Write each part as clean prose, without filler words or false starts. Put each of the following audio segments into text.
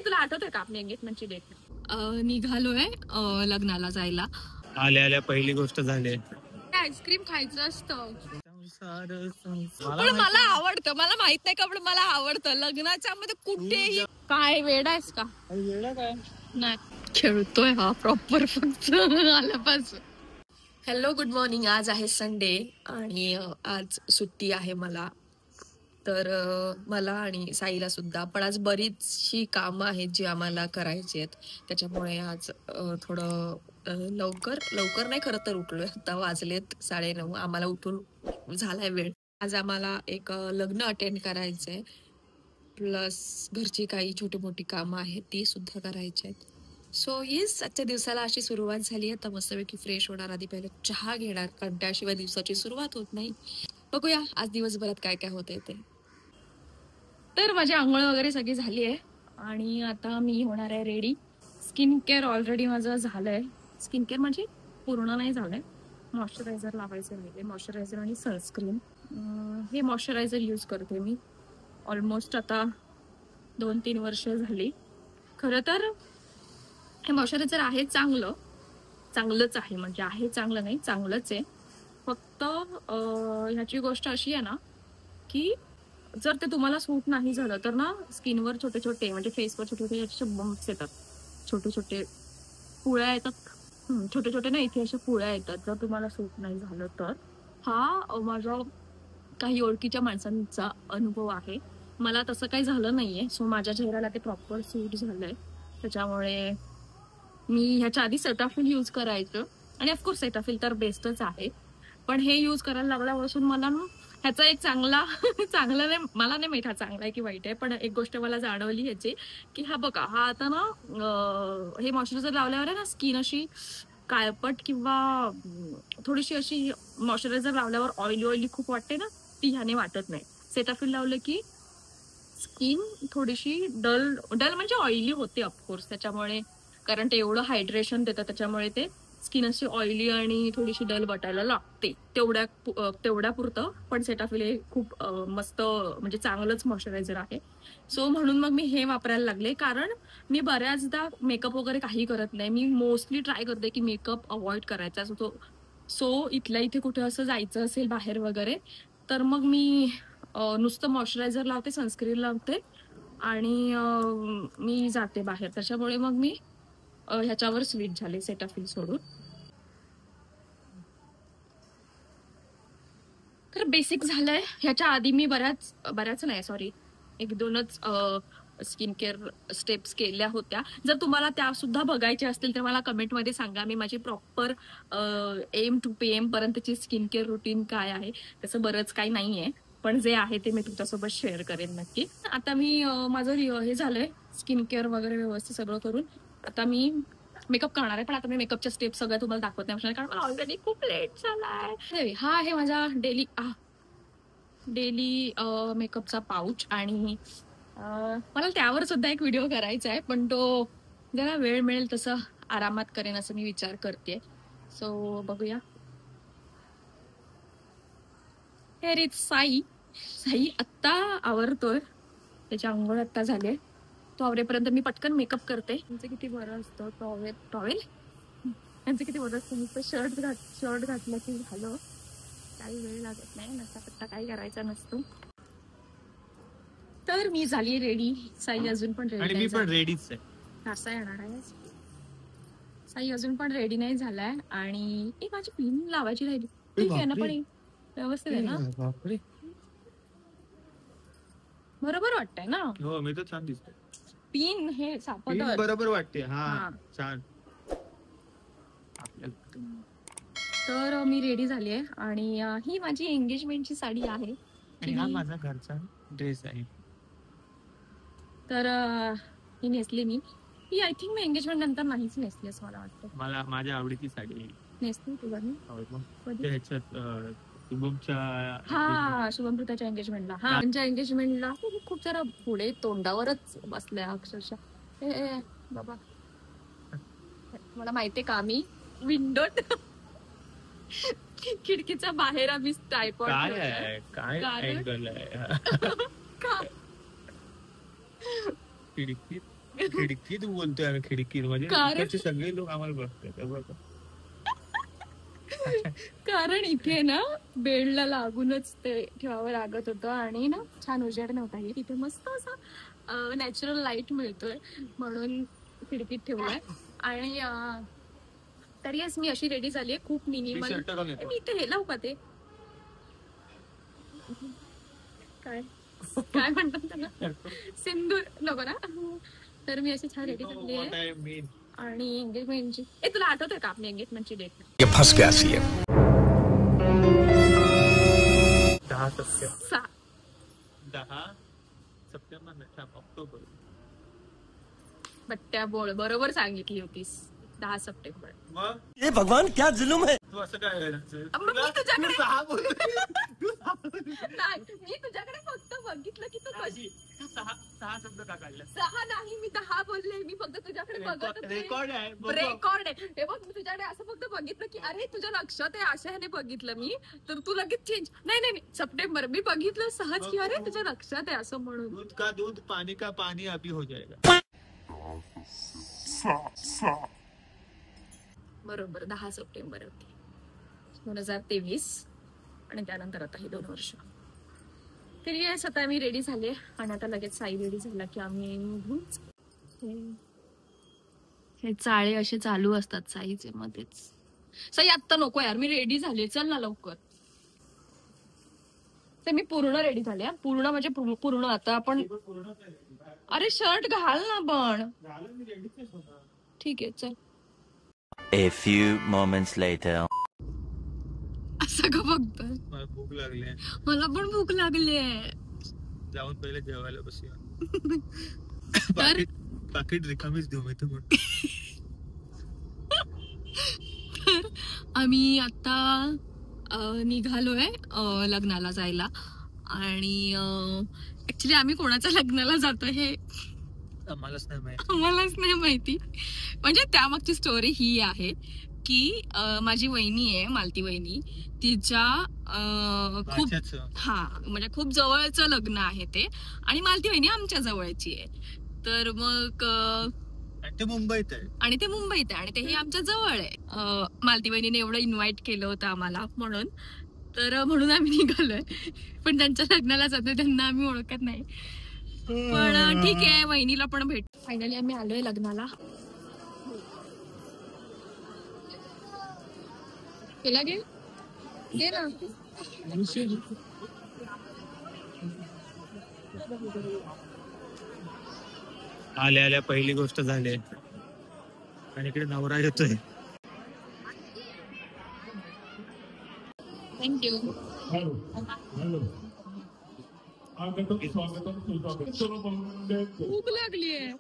तुला आठवतंय का आपली एंगेजमेंटची डेट? निघालोय लग्नाला जायला. आल्या आल्या पहिली गोष्ट झाली, आईस्क्रीम खायचं असतं. पण मला आवडतं, मला माहित नाही का, पण मला आवडतं. लग्नाच्या मध्ये कुठेही काय वेडा आहेस का? वेडा काय नाही, खेळतोय हा प्रॉपर फक्त आल्यापासून. Hello, good morning. आज आहे संडे आणि आज सुट्टी आहे मला. तर मला आणि साईला सुद्धा. पण आज बरीचशी कामं आहेत जी आम्हाला करायची आहेत, त्याच्यामुळे आज थोडं लवकर नाही, खरं तर उठलोय. आता वाजलेत 9:30. आम्हाला उठून झालाय वेळ. आज आम्हाला एक लग्न अटेंड करायचंय, प्लस घरची काही छोटी मोठी कामं आहेत ती सुद्धा करायची आहेत. सो येस, आजच्या दिवसाला अशी सुरुवात झाली. आता मस्तपैकी फ्रेश होणार, आधी पहिले चहा घेणार, कारण त्याशिवाय दिवसाची सुरुवात होत नाही. बघूया आज दिवसभरात काय काय होतंय ते. तर माझी आंघोळ वगैरे सगळी झाली आहे आणि आता मी होणार आहे रेडी. स्किन केअर ऑलरेडी माझं झालंय. स्किन केअर म्हणजे पूर्ण नाही झालंय. मॉइश्चरायझर लावायचं राहिले, मॉइश्चरायझर आणि सनस्क्रीन. हे मॉइश्चरायझर यूज करते मी ऑलमोस्ट आता 2-3 वर्ष झाली. खरं तर हे मॉइश्चरायझर आहे चांगलंच आहे, म्हणजे आहे चांगलं नाही, चांगलंच आहे. फक्त ह्याची गोष्ट अशी आहे ना की जर ते तुम्हाला सूट नाही झालं तर ना स्किनवर छोटे छोटे, म्हणजे फेसवर छोटे छोटे असे बम्प्स येतात, छोटे छोटे पुळ्या येतात, छोटे छोटे ना इथे अशा पुळ्या येतात जर तुम्हाला सूट नाही झालं तर. हा माझा काही ओळखीच्या माणसांचा अनुभव आहे. मला तसं काही झालं नाहीये, सो माझ्या चेहऱ्याला ते प्रॉपर सूट झालंय. त्याच्यामुळे मी ह्याच्या आधी सेटाफिल यूज करायचं आणि ऑफकोर्स सेटाफिल तर बेस्टच आहे, पण हे यूज करायला लागल्यापासून मला ना ह्याचा एक चांगला नाही, मला नाही माहित हा चांगला आहे की वाईट आहे, पण एक गोष्ट मला जाणवली ह्याची की हा बघा, हा आता ना हे मॉइश्चरायझर लावल्यावर आहे ना स्किन अशी काळपट किंवा थोडीशी अशी, मॉइश्चरायझर लावल्यावर ऑइली खूप वाटते ना, ती ह्याने वाटत नाही. सेटाफिल लावलं की स्किन थोडीशी डल म्हणजे ऑइली होते ऑफकोर्स, त्याच्यामुळे, कारण ते एवढं हायड्रेशन देतं त्याच्यामुळे ते स्किन अशी ऑइली आणि थोडीशी डल वाटायला लागते, तेवढ्या पुरतं. पण सेटाफिल हे खूप मस्त, म्हणजे चांगलंच मॉइश्चरायझर आहे. सो म्हणून मग मी हे वापरायला लागले, कारण मी बऱ्याचदा मेकअप वगैरे काही करत नाही. मी मोस्टली ट्राय करते की मेकअप अवॉइड करायचा असतो. सो इथल्या इथे कुठे असं जायचं असेल बाहेर वगैरे तर मग मी नुसतं मॉइश्चरायझर लावते, सनस्क्रीन लावते आणि मी जाते बाहेर. त्याच्यामुळे मग मी ह्याच्यावर स्विच झाले, सेटाफिल सोडून. तर बेसिक झालंय. ह्याच्या आधी मी बऱ्याच नाही, सॉरी, 1-2च स्किन केअर स्टेप्स केल्या होत्या. जर तुम्हाला त्या सुद्धा बघायच्या असतील तर मला कमेंटमध्ये सांगा. मी माझी प्रॉपर AM to PM पर्यंतची स्किन केअर रुटीन काय आहे, तसं बरंच काही नाहीये, पण जे आहे ते मी तुमच्यासोबत शेअर करेन नक्की. आता मी माझं हे झालंय स्किन केअर वगैरे व्यवस्थित सगळं करून आता मी मेकअप करणार आहे. पण आता मी मेकअपच्या स्टेप सगळ्या तुम्हाला दाखवत नाही, कारण मला ऑलरेडी खूप लेट झालाय. हा आहे माझा डेली मेकअपचा पाऊच आणि मला त्यावर सुद्धा एक व्हिडिओ करायचा आहे, पण तो जरा वेळ मिळेल तसं आरामात करेन असं मी विचार करते. सो बघूया. हे रे साई आत्ता आवरतोय, त्याची आंघोळ आत्ता झाले. तो आवरेपर्यंत मी पटकन मेकअप करते. त्यांचं किती बरं असतं टॉवेल त्यांचं किती बरं असतं. नुसतं शर्ट घातलं की झालं, काही वेळ लागत नाही, नसता काही करायचा नसतो. तर मी झाली रेडी. साई अजून पण रेडी, मी पण रेडीच आहे. कसा येणार आहे साई अजून पण रेडी नाही झालाय. आणि माझी पिन लावायची राहिली. ठीक आहे ना, पण व्यवस्थित आहे ना, बरोबर वाटतंय ना? हो, मी तर छान दिसतोय. पिन हे सापडत बरोबर वाटते. हा छान. तर मी रेडी झाली आहे आणि ही माझी एंगेजमेंटची साडी आहे, हा माझा घरचा ड्रेस आहे. तर ही नेसली मी. ही आय थिंक मी एंगेजमेंट नंतर नाहीच नेसली असं मला वाटतं. मला माझ्या आवडीची साडी आहे. नेसली तुला मी ह्याच्यात शुभमच्या, हा शुभमृताच्या एंगेजमेंटला, हा त्यांच्या एंगेजमेंटला खूप सारा पुढे तोंडावरच बसल्या अक्षरशः. बाबा मला माहितीये का, मी विंडो खिडकीच्या बाहेर आम्ही ट्रायपॉड काय अँगल आहे का खिडकीत खिडकीत बोलतोय आम्ही, खिडकीत म्हणजे इकडचे सगळे लोक आम्हाला बघतात. कारण इथे ना बेडला लागूनच ते ठेवावं लागत होतं आणि ना छान उजेड नव्हता येत. इथे मस्त असा नॅचरल लाईट मिळतोय म्हणून खिडकीत ठेवलाय. आणि तरी मी अशी रेडी झालीये खूप मिनिमल. मी इथे हे लावू का ते काय काय म्हणतात त्याला, सिंदूर नको ना. तर मी अशी छान रेडी झाली आहे. आणि एंगेजमेंटची तुला आठवतंय का आपली एंगेजमेंटची डेट? 10 September October. बट्ट्या बोल, बरोबर सांगितली होतीस, 10 सप्टेंबर. मग हे भगवान क्या जुलूम है. तू असं काय मी तुझ्याकडे फक्त बघितलं की तू कशी 6 शब्द का काढला. 6 नाही, मी 10 बोलले. मी फक्त तुझ्याकडे बघत रेकॉर्ड आहे. हे बघ, मी तुझ्याकडे असं फक्त बघितलं की अरे तुझ्या लक्षात आहे, अशा ह्याने बघितलं मी. तर तू लगेच चेंज. नाही सप्टेंबर मी बघितलं सहज की अरे तुझ्या लक्षात आहे असं म्हणून. दूध का दूध, पानी का पानी अभी हो जाएगा. बरोबर 10 सप्टेंबर होती 2023. आणि त्यानंतर आता ही 2 वर्ष. तर येस, आता आम्ही रेडी झाले आणि आता लगेच साई रेडी झाला की आम्ही निघून. हे चाळे असे चालू असतात साईचे मध्येच. साई आत्ता नको यार, मी रेडी झाले, चल ना लवकर. ते मी पूर्ण रेडी झाले, पूर्ण म्हणजे पूर्ण. आता आपण अरे शर्ट घाल ना पण. ठीक आहे चल. A few moments later. असं का बघतोय? मला भूक लागली. मला पण भूक लागली आहे. जाऊन पहिले जेवायला बसूया. तर पाकिट रिकामीच देऊ मी तर. आम्ही आता निघालोय लग्नाला जायला. आणि ऍक्च्युली आम्ही कोणाच्या लग्नाला जातो हे आम्हालाच नाही माहिती. म्हणजे त्यामागची स्टोरी ही आहे की माझी वहिनी आहे, मालती वहिनी, तिच्या खूप म्हणजे खूप जवळचं लग्न आहे ते. आणि मालती वहिनी आमच्या जवळची आहे. तर मग ते मुंबईत आहे आणि तेही आमच्या जवळ आहे. मालती वहिनीने एवढं इन्व्हाइट केलं होतं आम्हाला म्हणून. तर म्हणून आम्ही निघालोय. पण त्यांच्या लग्नाला जातोय, त्यांना आम्ही ओळखत नाही. पण ठीक आहे, वहिनीला पण भेट. फायनली आम्ही आलोय लग्नाला. केला घे ना. आल्या पहिली गोष्ट झाली आणि इकडे नवरा येतोय. थँक्यू. भूक लागली आहे.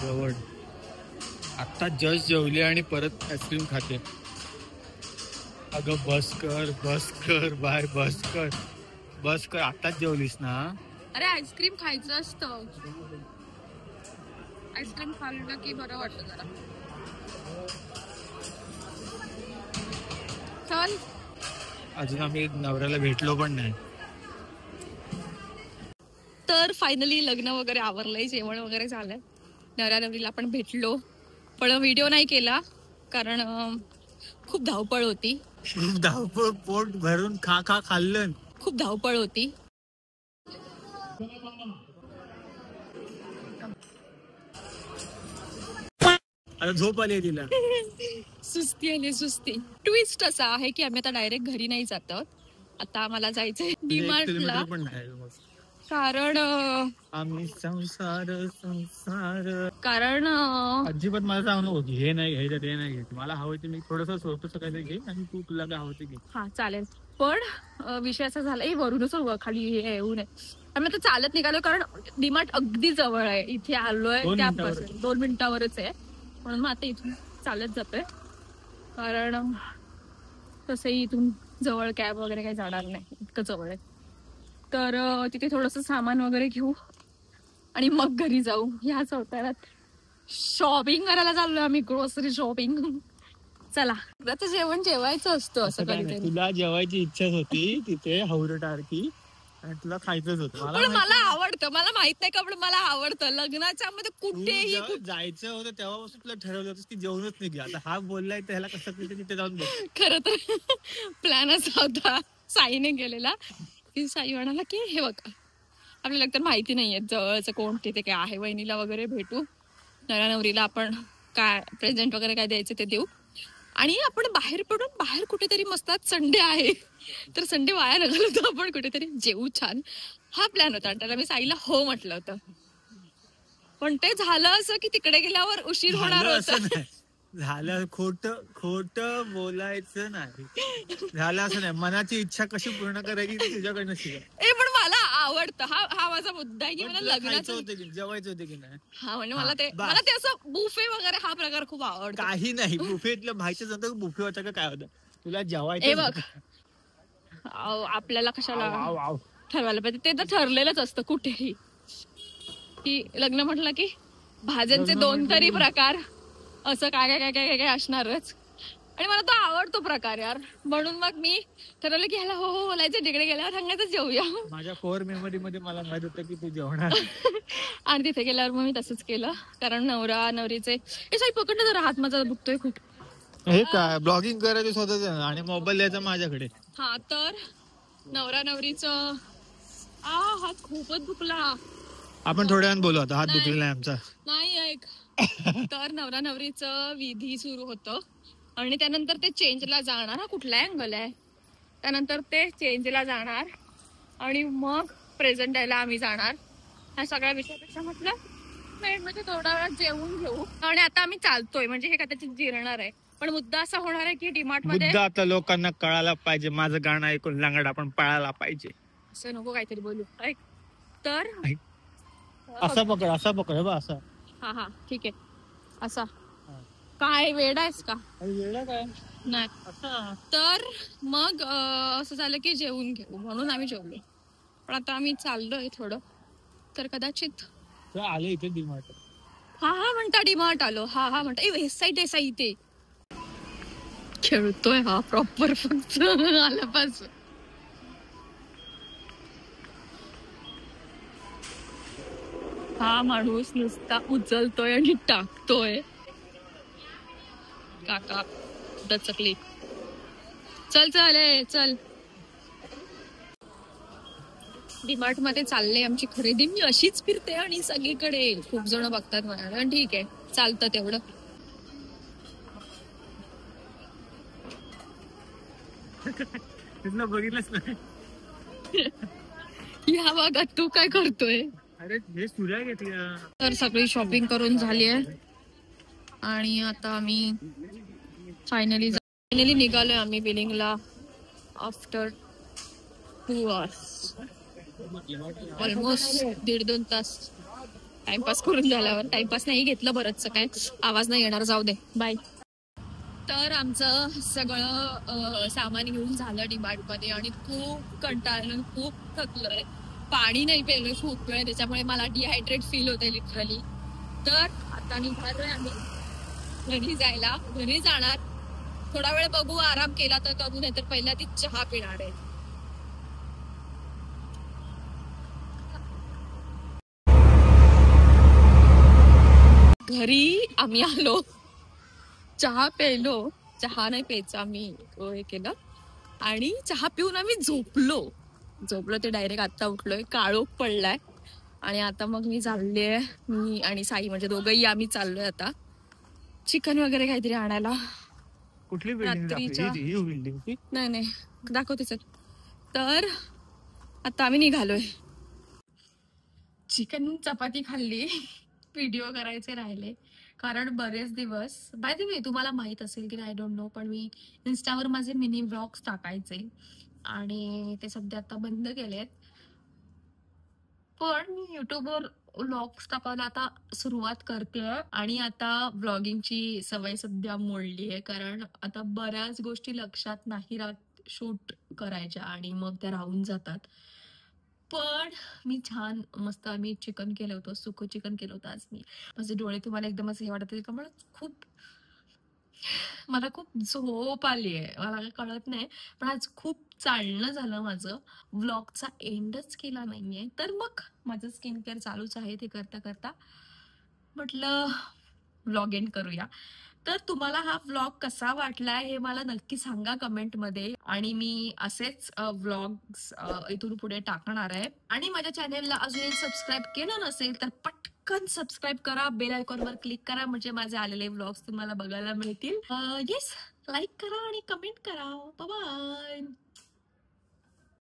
जवळ आता जस्ट जेवली आणि परत आईस्क्रीम खाते. अगं बस कर बाय, बस कर. आताच जेवलीस ना. अरे आईस्क्रीम खायचं असतं. आईस्क्रीम खाल्लं की बरं वाटतं जरा. चल. अजून आम्ही नवऱ्याला भेटलो पण नाही. तर फायनली लग्न वगैरे आवरलंय, जेवण वगैरे झालंय. नवऱ्या नवरीला पण भेटलो, पण व्हिडिओ नाही केला कारण खूप धावपळ होती. पोट भरून खाल्लं. खूप धावपळ होती. आता झोप आली तिला. सुस्ती. ट्विस्ट असा आहे की आम्ही आता डायरेक्ट घरी नाही जात. आता आम्हाला जायचंय डीमार्टला. कारण आम्ही संसार कारण अजिबात मला सांगू नको हे नाही घ्यायचं ते नाही घ्यायचं. मला हवं ते मी थोडंसं स्वतःच काहीतरी घे आणि तू तुला काय हवं ते घे. हा चालेल. पण विषय असा झाला, वरूनच खाली येऊ नये. आम्ही आता चालत निघालो कारण डीमार्ट अगदी जवळ आहे. इथे आलोय त्यापासून 2 मिनिटावरच आहे. म्हणून मग आता इथून चालत जातोय, कारण तसंही इथून जवळ कॅब वगैरे काही जाणार नाही, इतकं जवळ आहे. तर तिथे थोडंसं सामान वगैरे घेऊ आणि मग घरी जाऊ. ह्या चौथ्यात शॉपिंग करायला चाललोय आम्ही, ग्रोसरी शॉपिंग. चला, आता जेवण जेवायचं असतं असं कधीतरी. तुला जेवायची इच्छाच होती तिथे हौरटारकी, आणि तुला खायचंच होतं. पण मला आवडतं, मला माहित नाही का, पण मला आवडतं. लग्नाच्या मध्ये कुठेही जायचं होतं तेव्हापासून तुला ठरवलं होतं की जेवणच नाही घ्या. आता हा बोललाय तर ह्याला कसं तिथे जाऊन बघ. खरं तर प्लॅन असा होता साईने गेलेला की साई म्हणाला की हे बघा, आपल्याला तर माहिती नाहीये जवळचं कोण तिथे काय आहे, वहिनीला वगैरे भेटू, नवरा नवरीला आपण काय प्रेझेंट वगैरे काय द्यायचं ते देऊ, आणि आपण बाहेर पडून बाहेर कुठेतरी मस्त, संडे आहे तर संडे वाया न घालवतो, आपण कुठेतरी जेवू छान. हा प्लॅन होता. त्याला मी साईला हो म्हटलं होतं, पण ते झालं असं की तिकडे गेल्यावर उशीर होणार होता. झालं खोट बोलायचं नाही, झालं असं नाही. मनाची इच्छा कशी पूर्ण करायची तुझ्याकडनं शिका. पण मला आवडतं, हा माझा मुद्दा आहे की मला लग्नाचं होतं की जेवायचं होतं की नाही. हा म्हणजे मला ते असं बुफे वगैरे हा प्रकार खूप आवडतो. काही नाही, बुफेतलं माहितीच नव्हतं बुफे होतं का काय होतं. तुला जेवायचं बघ, आपल्याला कशाला ठरवायला पाहिजे, ते तर ठरलेलंच असतं कुठेही, की लग्न म्हटलं की भाज्यांचे 2 तरी प्रकार, असं काय काय काय काय काय असणारच. आणि मला तो आवडतो प्रकार यार, म्हणून मग मी ठरवलं की ह्याला हो हो बोलायचं, तिकडे गेल्यावर सांगायचं जेवूया. माझ्या कोर मेमरी मध्ये मला माहित होतं की तू जेवणार. आणि तिथे गेल्यावर मग मी तसंच केलं, कारण नवरा नवरीचे साई पकडणं जरा, हात माझा दुखतोय खूप. हे काय ब्लॉगिंग करायचं स्वतःच आणि मोबाईल द्यायचा माझ्याकडे. हा, तर नवरा नवरीचं हात खूपच दुखला. आपण थोड्या वेळानं बोलू, आता हात दुखलेला आहे आमचा. नाही ऐक, तर नवरा नवरीचं विधी सुरू होतं आणि त्यानंतर ते चेंजला जाणार. हा कुठला अँगल आहे, त्यानंतर ते चेंजला जाणार आणि मग प्रेझेंट द्यायला आम्ही जाणार. ह्या सगळ्या विषयापेक्षा म्हटलं म्हणजे थोडा वेळात जेवून घेऊ. आणि आता आम्ही चालतोय, म्हणजे हे कदाचित जिरणार आहे, पण मुद्दा असा होणार आहे की डीमार्ट मध्ये आता लोकांना कळायला पाहिजे, माझं गाणं ऐकून लांगड आपण पळायला पाहिजे. असं नको काहीतरी बोलू. ऐक, तर असा पकड बा, असा. हा ठीक आहे, असा. काय वेड आहेस का? वेडा काय नाही. तर मग असं झालं की जेवून घेऊ, म्हणून आम्ही जेवलो. पण आता आम्ही चाललोय थोडं, तर कदाचित आले इथे डीमार्ट. हा म्हणता डीमार्ट आलो, हा म्हणता वेस्ट साईड आहे साई, ते खेळतोय हा प्रॉपर फक्त आल्यापासून. हा माणूस नुसता उचलतोय आणि टाकतोय. काका दचकली. चल चल डीमार्ट मध्ये चालले आमची खरेदी. मी अशीच फिरते आणि सगळीकडे खूप जण बघतात मला, ठीक आहे चालतं तेवढं. बघितलंच नाही या भागात तू काय करतोय? अरे हे सूर्या घेतल्या. तर सगळी शॉपिंग करून झाली आहे आणि आता आम्ही फायनली निघालोय आम्ही बिलिंगला आफ्टर 2 hours. ऑलमोस्ट 1.5-2 तास टाइमपास करून झाल्यावर. टाइमपास नाही घेतलं बरंच, काय आवाज नाही येणार, जाऊ दे, बाय. तर आमचं सगळं सामान घेऊन झालं डीमार्ट मध्ये आणि खूप कंटाळलं, खूप थकलोय. पाणी नाही प्यायलोय खूप वेळ, त्याच्यामुळे मला डिहायड्रेट फील होते लिटरली. तर आता निघालोय आम्ही घरी जायला. घरी जाणार, थोडा वेळ बघू, आराम केला तर करू, नाही तर पहिल्या ती चहा पिणार आहे. घरी आम्ही आलो, चहा प्यायलो. चहा नाही प्यायचा, आम्ही हे केलं आणि चहा पिऊन आम्ही झोपलो ते डायरेक्ट आता उठलोय. काळोख पडलाय आणि आता मग मी चालले, मी आणि साई म्हणजे दोघंही आम्ही चाललोय आता चिकन वगैरे काहीतरी आणायला. कुठली रात्रीच्या बिल्डिंग? नाही दाखवते सर. तर आता आम्ही निघालोय. चिकन चपाती खाल्ली, व्हिडिओ करायचे राहिले कारण बरेच दिवस, बाय द वे तुम्हाला माहित असेल की आय डोंट नो, पण मी इन्स्टावर माझे मिनी व्लॉग्स टाकायचे आणि ते सध्या आता बंद केलेत. पण मी युट्यूबवर व्लॉग्स टाकायला आता सुरुवात करते आणि आता व्लॉगिंगची सवय सध्या मोडली आहे, कारण आता बऱ्याच गोष्टी लक्षात नाही राहत शूट करायच्या आणि मग त्या राहून जातात. पण मी छान मस्त आम्ही चिकन केलं होतं, सुकं चिकन केलं होतं आज मी. माझे डोळे तुम्हाला एकदम असं हे वाटत होते का मला खूप झोप आली आहे, मला काही कळत नाही. पण आज खूप चालणं झालं माझं, व्लॉगचा एंडच केला नाहीये. तर मग माझं स्किन केअर चालूच आहे. ते करता करता म्हटलं व्लॉग एंड करूया. तर तुम्हाला हा व्लॉग कसा वाटलाय हे मला नक्की सांगा कमेंटमध्ये, आणि मी असेच व्लॉग्स इथून पुढे टाकणार आहे. आणि माझ्या चॅनेलला अजूनही सबस्क्राईब केलं नसेल तर पटकन सबस्क्राईब करा, बेल आयकॉनवर क्लिक करा, म्हणजे माझे आलेले व्लॉग्स तुम्हाला बघायला मिळतील. येस, लाईक करा आणि कमेंट करा. बाय.